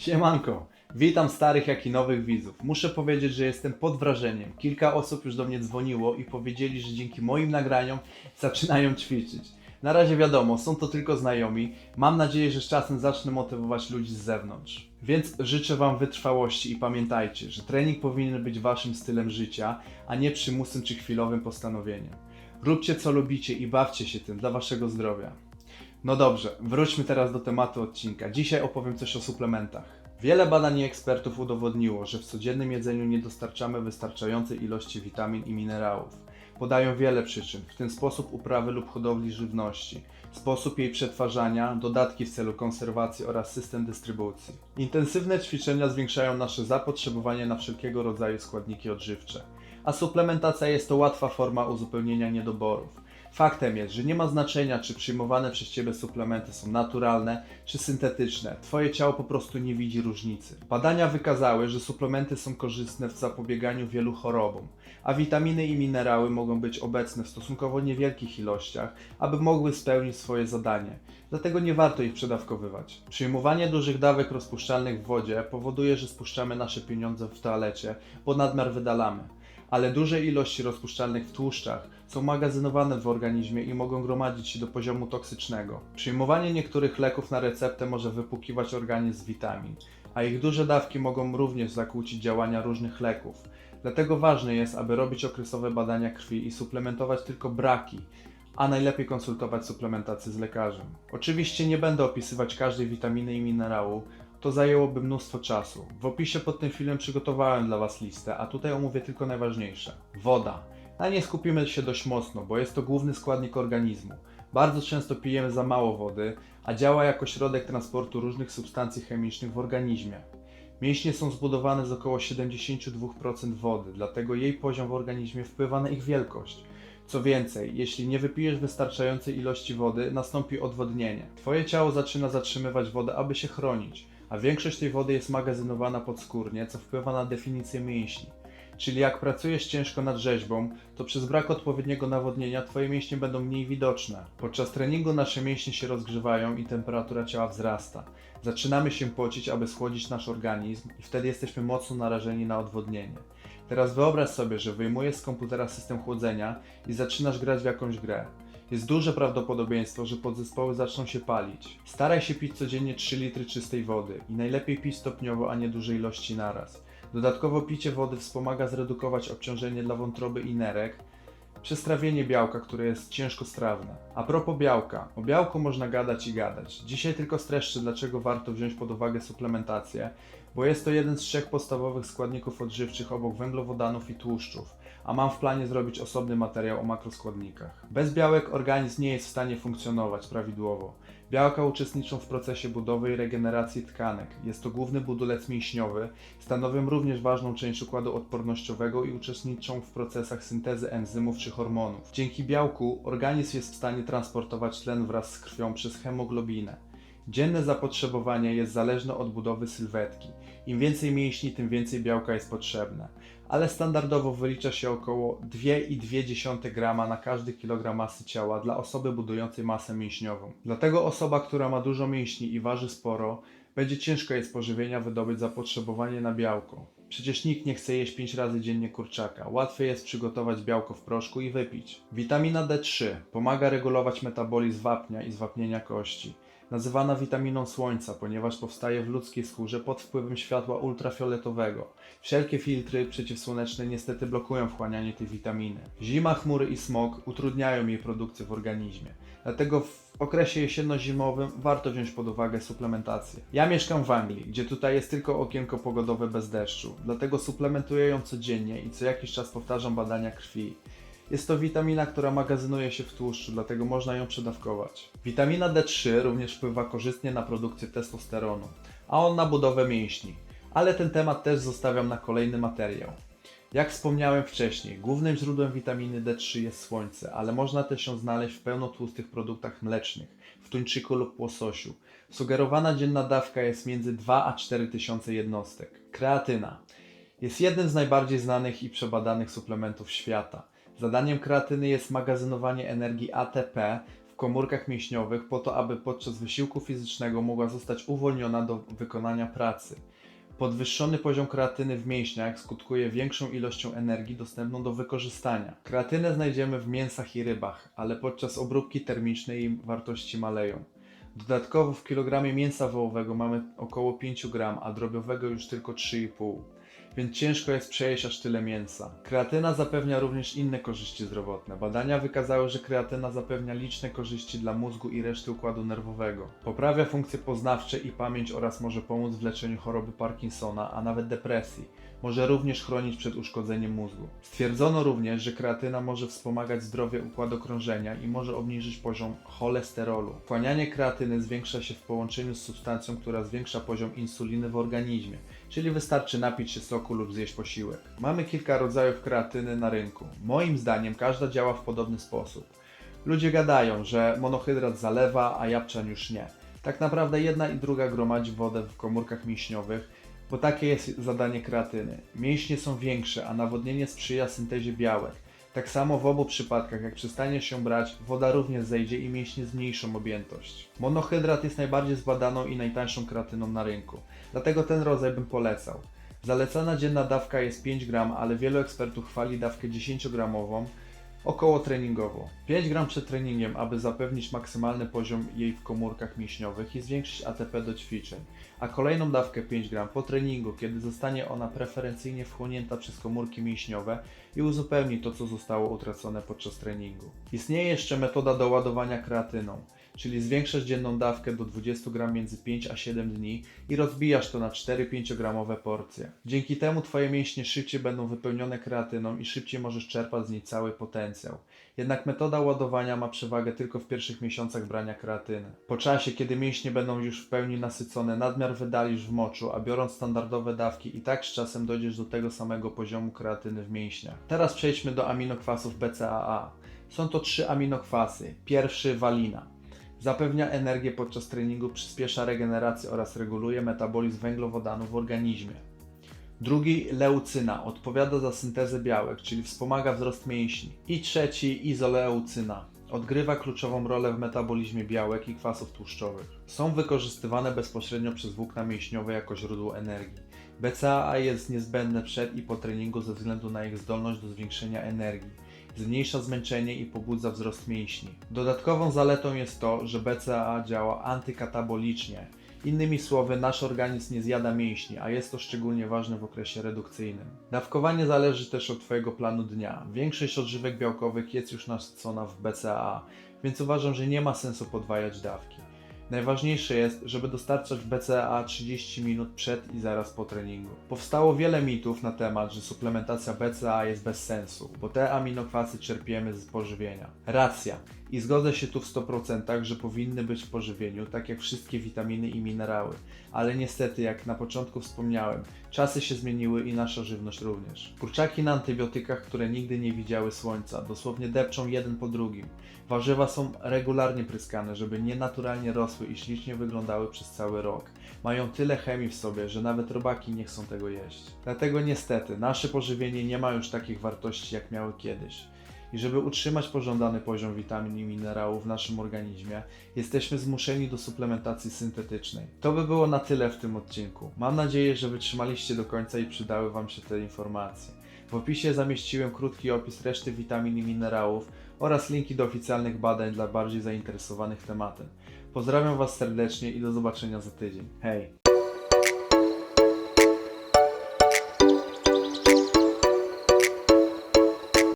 Siemanko, witam starych jak i nowych widzów. Muszę powiedzieć, że jestem pod wrażeniem. Kilka osób już do mnie dzwoniło i powiedzieli, że dzięki moim nagraniom zaczynają ćwiczyć. Na razie wiadomo, są to tylko znajomi. Mam nadzieję, że z czasem zacznę motywować ludzi z zewnątrz. Więc życzę Wam wytrwałości i pamiętajcie, że trening powinien być Waszym stylem życia, a nie przymusem czy chwilowym postanowieniem. Róbcie co lubicie i bawcie się tym dla Waszego zdrowia. No dobrze, wróćmy teraz do tematu odcinka. Dzisiaj opowiem coś o suplementach. Wiele badań i ekspertów udowodniło, że w codziennym jedzeniu nie dostarczamy wystarczającej ilości witamin i minerałów. Podają wiele przyczyn, w tym sposób uprawy lub hodowli żywności, sposób jej przetwarzania, dodatki w celu konserwacji oraz system dystrybucji. Intensywne ćwiczenia zwiększają nasze zapotrzebowanie na wszelkiego rodzaju składniki odżywcze, a suplementacja jest to łatwa forma uzupełnienia niedoborów. Faktem jest, że nie ma znaczenia, czy przyjmowane przez Ciebie suplementy są naturalne czy syntetyczne. Twoje ciało po prostu nie widzi różnicy. Badania wykazały, że suplementy są korzystne w zapobieganiu wielu chorobom, a witaminy i minerały mogą być obecne w stosunkowo niewielkich ilościach, aby mogły spełnić swoje zadanie. Dlatego nie warto ich przedawkowywać. Przyjmowanie dużych dawek rozpuszczalnych w wodzie powoduje, że spuszczamy nasze pieniądze w toalecie, bo nadmiar wydalamy. Ale duże ilości rozpuszczalnych w tłuszczach są magazynowane w organizmie i mogą gromadzić się do poziomu toksycznego. Przyjmowanie niektórych leków na receptę może wypłukiwać organizm z witamin, a ich duże dawki mogą również zakłócić działania różnych leków. Dlatego ważne jest, aby robić okresowe badania krwi i suplementować tylko braki, a najlepiej konsultować suplementację z lekarzem. Oczywiście nie będę opisywać każdej witaminy i minerału, to zajęłoby mnóstwo czasu. W opisie pod tym filmem przygotowałem dla Was listę, a tutaj omówię tylko najważniejsze. Woda. Na niej skupimy się dość mocno, bo jest to główny składnik organizmu. Bardzo często pijemy za mało wody, a działa jako środek transportu różnych substancji chemicznych w organizmie. Mięśnie są zbudowane z około 72% wody, dlatego jej poziom w organizmie wpływa na ich wielkość. Co więcej, jeśli nie wypijesz wystarczającej ilości wody, nastąpi odwodnienie. Twoje ciało zaczyna zatrzymywać wodę, aby się chronić, a większość tej wody jest magazynowana podskórnie, co wpływa na definicję mięśni. Czyli jak pracujesz ciężko nad rzeźbą, to przez brak odpowiedniego nawodnienia Twoje mięśnie będą mniej widoczne. Podczas treningu nasze mięśnie się rozgrzewają i temperatura ciała wzrasta. Zaczynamy się pocić, aby schłodzić nasz organizm i wtedy jesteśmy mocno narażeni na odwodnienie. Teraz wyobraź sobie, że wyjmujesz z komputera system chłodzenia i zaczynasz grać w jakąś grę. Jest duże prawdopodobieństwo, że podzespoły zaczną się palić. Staraj się pić codziennie 3 litry czystej wody i najlepiej pić stopniowo, a nie duże ilości naraz. Dodatkowo picie wody wspomaga zredukować obciążenie dla wątroby i nerek przez trawienie białka, które jest ciężkostrawne. A propos białka, o białku można gadać i gadać. Dzisiaj tylko streszczę, dlaczego warto wziąć pod uwagę suplementację, bo jest to jeden z 3 podstawowych składników odżywczych obok węglowodanów i tłuszczów, a mam w planie zrobić osobny materiał o makroskładnikach. Bez białek organizm nie jest w stanie funkcjonować prawidłowo. Białka uczestniczą w procesie budowy i regeneracji tkanek. Jest to główny budulec mięśniowy, stanowią również ważną część układu odpornościowego i uczestniczą w procesach syntezy enzymów czy hormonów. Dzięki białku organizm jest w stanie transportować tlen wraz z krwią przez hemoglobinę. Dzienne zapotrzebowanie jest zależne od budowy sylwetki. Im więcej mięśni, tym więcej białka jest potrzebne. Ale standardowo wylicza się około 2,2 grama na każdy kilogram masy ciała dla osoby budującej masę mięśniową. Dlatego osoba, która ma dużo mięśni i waży sporo, będzie ciężko jej z pożywienia wydobyć zapotrzebowanie na białko. Przecież nikt nie chce jeść 5 razy dziennie kurczaka. Łatwiej jest przygotować białko w proszku i wypić. Witamina D3 pomaga regulować metabolizm wapnia i zwapnienia kości. Nazywana witaminą słońca, ponieważ powstaje w ludzkiej skórze pod wpływem światła ultrafioletowego. Wszelkie filtry przeciwsłoneczne niestety blokują wchłanianie tej witaminy. Zima, chmury i smog utrudniają jej produkcję w organizmie. Dlatego w okresie jesienno-zimowym warto wziąć pod uwagę suplementację. Ja mieszkam w Anglii, gdzie tutaj jest tylko okienko pogodowe bez deszczu. Dlatego suplementuję ją codziennie i co jakiś czas powtarzam badania krwi. Jest to witamina, która magazynuje się w tłuszczu, dlatego można ją przedawkować. Witamina D3 również wpływa korzystnie na produkcję testosteronu, a on na budowę mięśni. Ale ten temat też zostawiam na kolejny materiał. Jak wspomniałem wcześniej, głównym źródłem witaminy D3 jest słońce, ale można też ją znaleźć w pełnotłustych produktach mlecznych, w tuńczyku lub łososiu. Sugerowana dzienna dawka jest między 2 a 4 tysiące jednostek. Kreatyna jest jednym z najbardziej znanych i przebadanych suplementów świata. Zadaniem kreatyny jest magazynowanie energii ATP w w komórkach mięśniowych po to, aby podczas wysiłku fizycznego mogła zostać uwolniona do wykonania pracy. Podwyższony poziom kreatyny w mięśniach skutkuje większą ilością energii dostępną do wykorzystania. Kreatynę znajdziemy w mięsach i rybach, ale podczas obróbki termicznej jej wartości maleją. Dodatkowo w kilogramie mięsa wołowego mamy około 5 gram, a drobiowego już tylko 3,5, więc ciężko jest przejeść aż tyle mięsa. Kreatyna zapewnia również inne korzyści zdrowotne. Badania wykazały, że kreatyna zapewnia liczne korzyści dla mózgu i reszty układu nerwowego. Poprawia funkcje poznawcze i pamięć oraz może pomóc w leczeniu choroby Parkinsona, a nawet depresji. Może również chronić przed uszkodzeniem mózgu. Stwierdzono również, że kreatyna może wspomagać zdrowie układu krążenia i może obniżyć poziom cholesterolu. Wchłanianie kreatyny zwiększa się w połączeniu z substancją, która zwiększa poziom insuliny w organizmie, czyli wystarczy napić się soku lub zjeść posiłek. Mamy kilka rodzajów kreatyny na rynku. Moim zdaniem każda działa w podobny sposób. Ludzie gadają, że monohydrat zalewa, a jabłczan już nie. Tak naprawdę jedna i druga gromadzi wodę w komórkach mięśniowych, bo takie jest zadanie kreatyny. Mięśnie są większe, a nawodnienie sprzyja syntezie białek. Tak samo w obu przypadkach, jak przestanie się brać, woda również zejdzie i mięśnie zmniejszą objętość. Monohydrat jest najbardziej zbadaną i najtańszą kreatyną na rynku, dlatego ten rodzaj bym polecał. Zalecana dzienna dawka jest 5 gram, ale wielu ekspertów chwali dawkę 10-gramową, około treningowo. 5 gram przed treningiem, aby zapewnić maksymalny poziom jej w komórkach mięśniowych i zwiększyć ATP do ćwiczeń, a kolejną dawkę 5 gram po treningu, kiedy zostanie ona preferencyjnie wchłonięta przez komórki mięśniowe i uzupełni to, co zostało utracone podczas treningu. Istnieje jeszcze metoda doładowania kreatyną, czyli zwiększasz dzienną dawkę do 20 gram między 5 a 7 dni i rozbijasz to na 4-5 gramowe porcje. Dzięki temu Twoje mięśnie szybciej będą wypełnione kreatyną i szybciej możesz czerpać z niej cały potencjał. Jednak metoda ładowania ma przewagę tylko w pierwszych miesiącach brania kreatyny. Po czasie, kiedy mięśnie będą już w pełni nasycone, nadmiar wydalisz w moczu, a biorąc standardowe dawki i tak z czasem dojdziesz do tego samego poziomu kreatyny w mięśniach. Teraz przejdźmy do aminokwasów BCAA. Są to 3 aminokwasy. Pierwszy walina. Zapewnia energię podczas treningu, przyspiesza regenerację oraz reguluje metabolizm węglowodanów w organizmie. Drugi, leucyna, odpowiada za syntezę białek, czyli wspomaga wzrost mięśni. I trzeci, izoleucyna, odgrywa kluczową rolę w metabolizmie białek i kwasów tłuszczowych. Są wykorzystywane bezpośrednio przez włókna mięśniowe jako źródło energii. BCAA jest niezbędne przed i po treningu ze względu na ich zdolność do zwiększenia energii. Zmniejsza zmęczenie i pobudza wzrost mięśni. Dodatkową zaletą jest to, że BCAA działa antykatabolicznie. Innymi słowy, nasz organizm nie zjada mięśni, a jest to szczególnie ważne w okresie redukcyjnym. Dawkowanie zależy też od Twojego planu dnia. Większość odżywek białkowych jest już nasycona w BCAA, więc uważam, że nie ma sensu podwajać dawki. Najważniejsze jest, żeby dostarczać BCAA 30 minut przed i zaraz po treningu. Powstało wiele mitów na temat, że suplementacja BCAA jest bez sensu, bo te aminokwasy czerpiemy z pożywienia. Racja. I zgodzę się tu w 100%, że powinny być w pożywieniu, tak jak wszystkie witaminy i minerały. Ale niestety, jak na początku wspomniałem, czasy się zmieniły i nasza żywność również. Kurczaki na antybiotykach, które nigdy nie widziały słońca, dosłownie depczą jeden po drugim. Warzywa są regularnie pryskane, żeby nienaturalnie rosły i ślicznie wyglądały przez cały rok. Mają tyle chemii w sobie, że nawet robaki nie chcą tego jeść. Dlatego niestety, nasze pożywienie nie ma już takich wartości, jak miały kiedyś. I żeby utrzymać pożądany poziom witamin i minerałów w naszym organizmie, jesteśmy zmuszeni do suplementacji syntetycznej. To by było na tyle w tym odcinku. Mam nadzieję, że wytrzymaliście do końca i przydały Wam się te informacje. W opisie zamieściłem krótki opis reszty witamin i minerałów oraz linki do oficjalnych badań dla bardziej zainteresowanych tematem. Pozdrawiam Was serdecznie i do zobaczenia za tydzień. Hej!